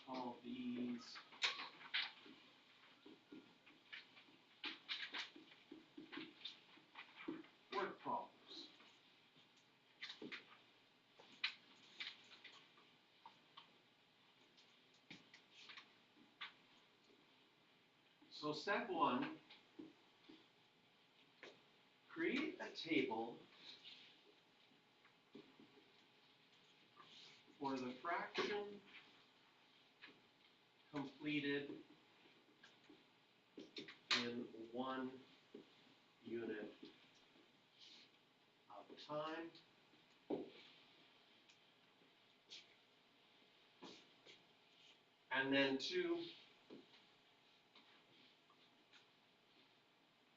call these work problems. So step one, create a table for the fraction completed in 1 unit of time. And then 2,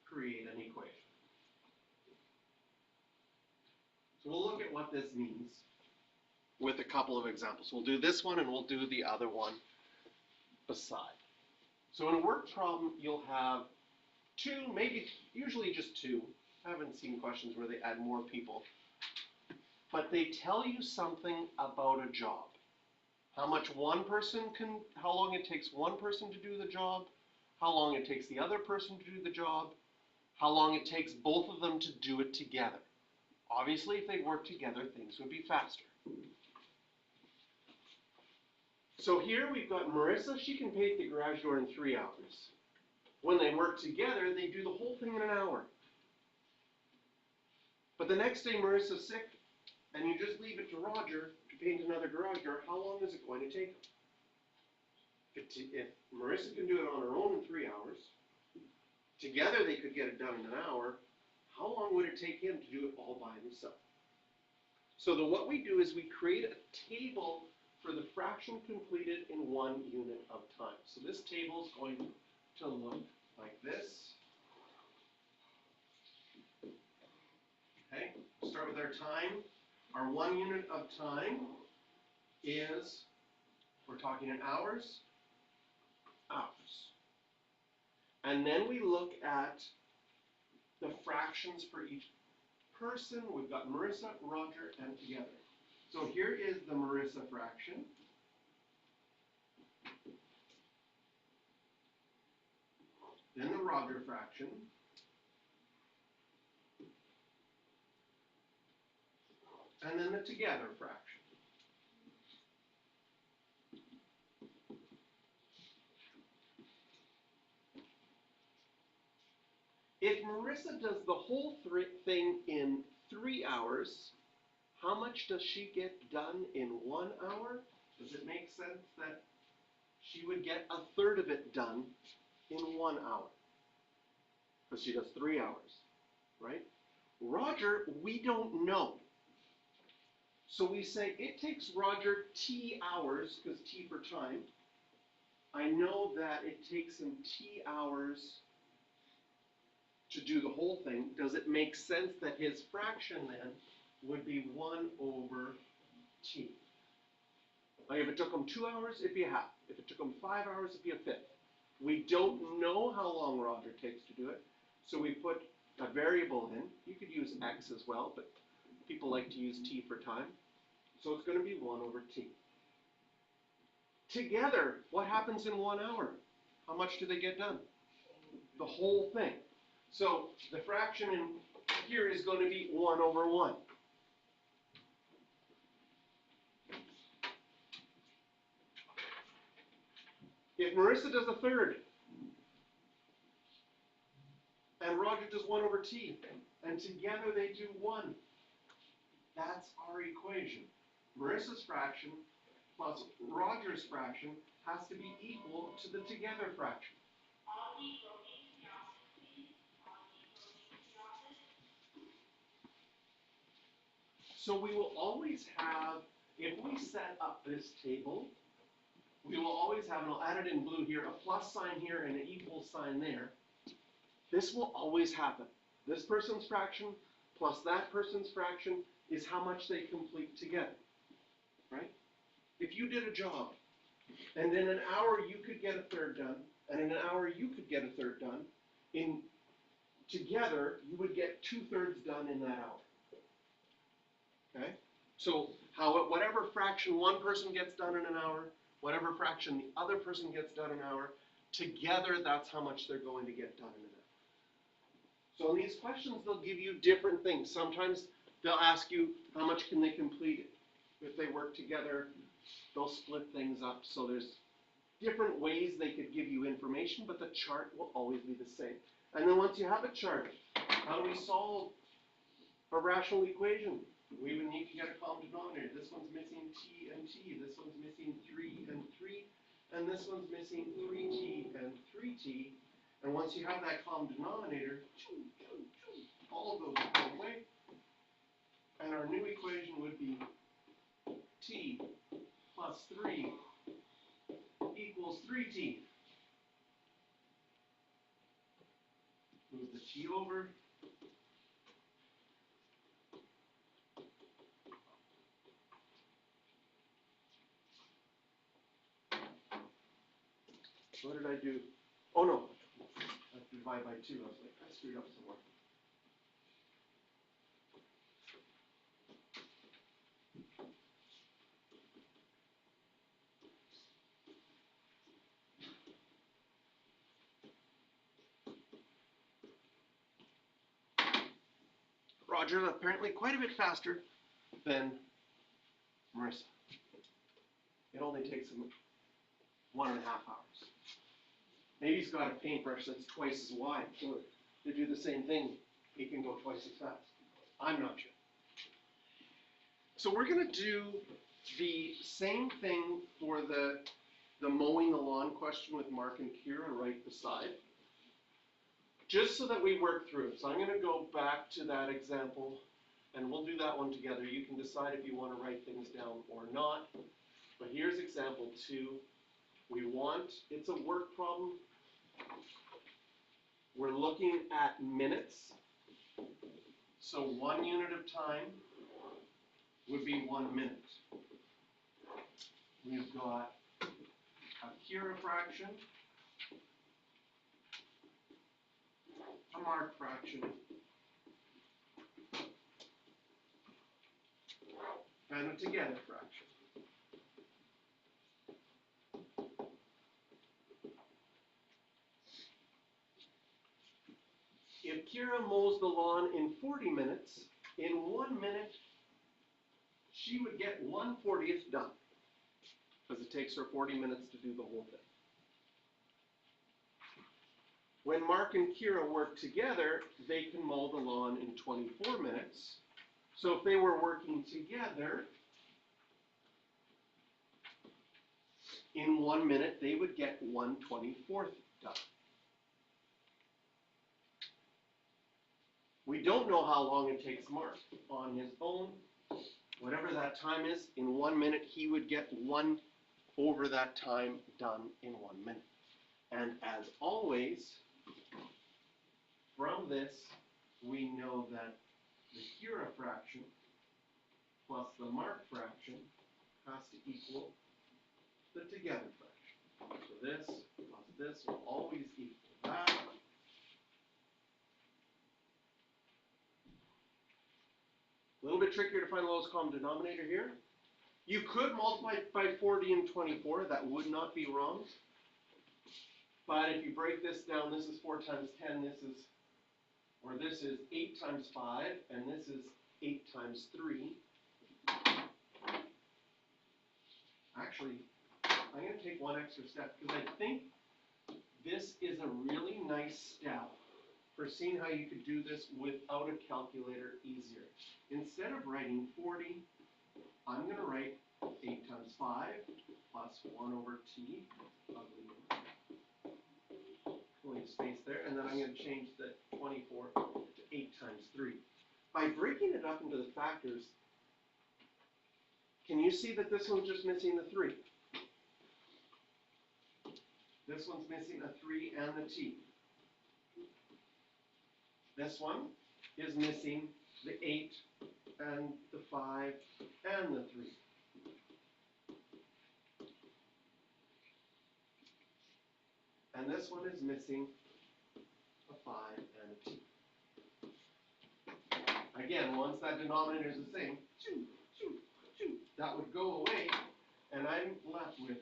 create an equation. So we'll look at what this means with a couple of examples. We'll do this one and we'll do the other one beside. So in a work problem, you'll have 2, maybe usually just 2. I haven't seen questions where they add more people. But they tell you something about a job. How long it takes one person to do the job, how long it takes the other person to do the job, how long it takes both of them to do it together. Obviously, if they work together, things would be faster. So here we've got Marissa. She can paint the garage door in 3 hours. When they work together, they do the whole thing in an hour. But the next day, Marissa's sick, and you just leave it to Roger to paint another garage door. How long is it going to take him? If Marissa can do it on her own in 3 hours, together they could get it done in an hour, how long would it take him to do it all by himself? So what we do is we create a table for the fraction completed in 1 unit of time. So this table is going to look like this. Okay, start with our time. Our 1 unit of time is, we're talking in hours. And then we look at the fractions for each person. We've got Marissa, Roger, and together. So here is the Marissa fraction. Then the Roger fraction. And then the together fraction. If Marissa does the whole thing in 3 hours, how much does she get done in 1 hour? Does it make sense that she would get 1/3 of it done in 1 hour? Because she does 3 hours, right? Roger, we don't know. So we say it takes Roger T hours, because T for time. I know that it takes him T hours to do the whole thing. Does it make sense that his fraction then would be 1/T? Like if it took him 2 hours, it'd be a half. If it took him 5 hours, it'd be a fifth. We don't know how long Roger takes to do it, so we put a variable in. You could use X as well, but people like to use T for time. So it's going to be 1/T. Together, what happens in 1 hour? How much do they get done? The whole thing. So the fraction in here is going to be 1/1. If Marissa does 1/3, and Roger does 1/T, and together they do 1, that's our equation. Marissa's fraction plus Roger's fraction has to be equal to the together fraction. So we will always have, if we set up this table, we will always have, and I'll add it in blue here, a plus sign here and an equal sign there. This will always happen. This person's fraction plus that person's fraction is how much they complete together, right? If you did a job, and in an hour you could get 1/3 done, and in an hour you could get 1/3 done, together you would get 2/3 done in that hour. Okay? So whatever fraction one person gets done in an hour, whatever fraction the other person gets done in an hour, together that's how much they're going to get done in an hour. So in these questions, they'll give you different things. Sometimes they'll ask you how much can they complete it. If they work together, they'll split things up. So there's different ways they could give you information, but the chart will always be the same. And then once you have a chart, how do we solve a rational equation? We would need to get a common denominator. This one's missing t and t. This one's missing 3 and 3. And this one's missing 3t and 3t. And once you have that common denominator, all of those will go away. And our new equation would be t plus 3 equals 3t. Move the t over. What did I do? Oh no, I have to divide by 2. I was like, I screwed up somewhere. Roger, apparently quite a bit faster than Marissa. It only takes him 1.5 hours. Maybe he's got a paintbrush that's twice as wide, so to do the same thing, he can go twice as fast. I'm not sure. So we're going to do the same thing for the mowing the lawn question with Mark and Kira right beside, just so that we work through it. So I'm going to go back to that example, and we'll do that one together. You can decide if you want to write things down or not. But here's example 2. It's a work problem. We're looking at minutes. So 1 unit of time would be 1 minute. We've got a Kira fraction, a Mark fraction, and a together fraction. If Kira mows the lawn in 40 minutes, in 1 minute, she would get 1/40th done, because it takes her 40 minutes to do the whole thing. When Mark and Kira work together, they can mow the lawn in 24 minutes. So if they were working together, in 1 minute, they would get 1/24th done. We don't know how long it takes Mark on his own. Whatever that time is, in 1 minute, he would get 1 over that time done in 1 minute. And as always, from this, we know that the Kira fraction plus the Mark fraction has to equal the together fraction. So this plus this will always equal that. A little bit trickier to find the lowest common denominator here. You could multiply by 40 and 24. That would not be wrong. But if you break this down, this is 4 times 10. This is 8 times 5, and this is 8 times 3. Actually, I'm going to take one extra step, because I think this is a really nice step for seeing how you could do this without a calculator easier. Instead of writing 40, I'm going to write 8 times 5 plus 1 over t, pulling space there, and then I'm going to change the 24 to 8 times 3. By breaking it up into the factors, can you see that this one's just missing the 3? This one's missing a 3 and the t. This one is missing the 8 and the 5 and the 3. And this one is missing a 5 and a t. Again, once that denominator is the same, that would go away, and I'm left with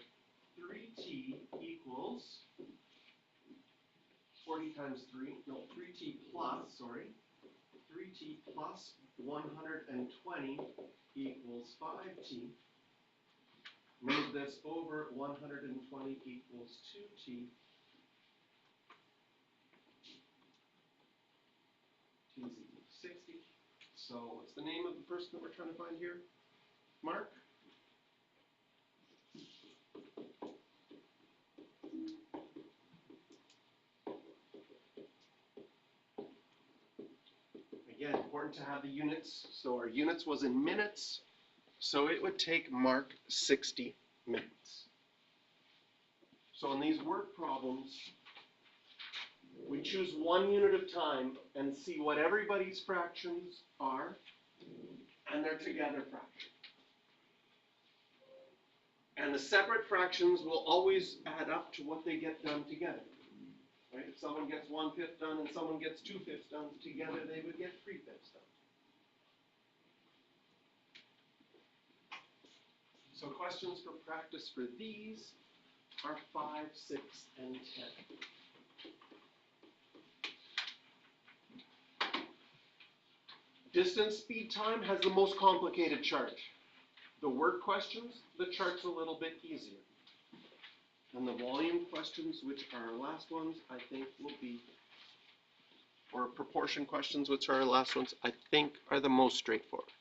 3t equals 40 times 3, no, 3t plus, sorry, 3t plus 120 equals 5t. Move this over, 120 equals 2t. T is equal to 60. So what's the name of the person that we're trying to find here? Mark? Again, important to have the units. So our units was in minutes. So it would take Mark 60 minutes. So in these work problems, we choose one unit of time and see what everybody's fractions are, and their together fraction. And the separate fractions will always add up to what they get done together. Right? If someone gets 1/5 done and someone gets 2/5 done, together they would get 3/5 done. So questions for practice for these are 5, 6, and 10. Distance, speed, time has the most complicated chart. The work questions, the chart's a little bit easier. And the volume questions, which are our last ones, I think will be, or proportion questions, which are our last ones, I think are the most straightforward.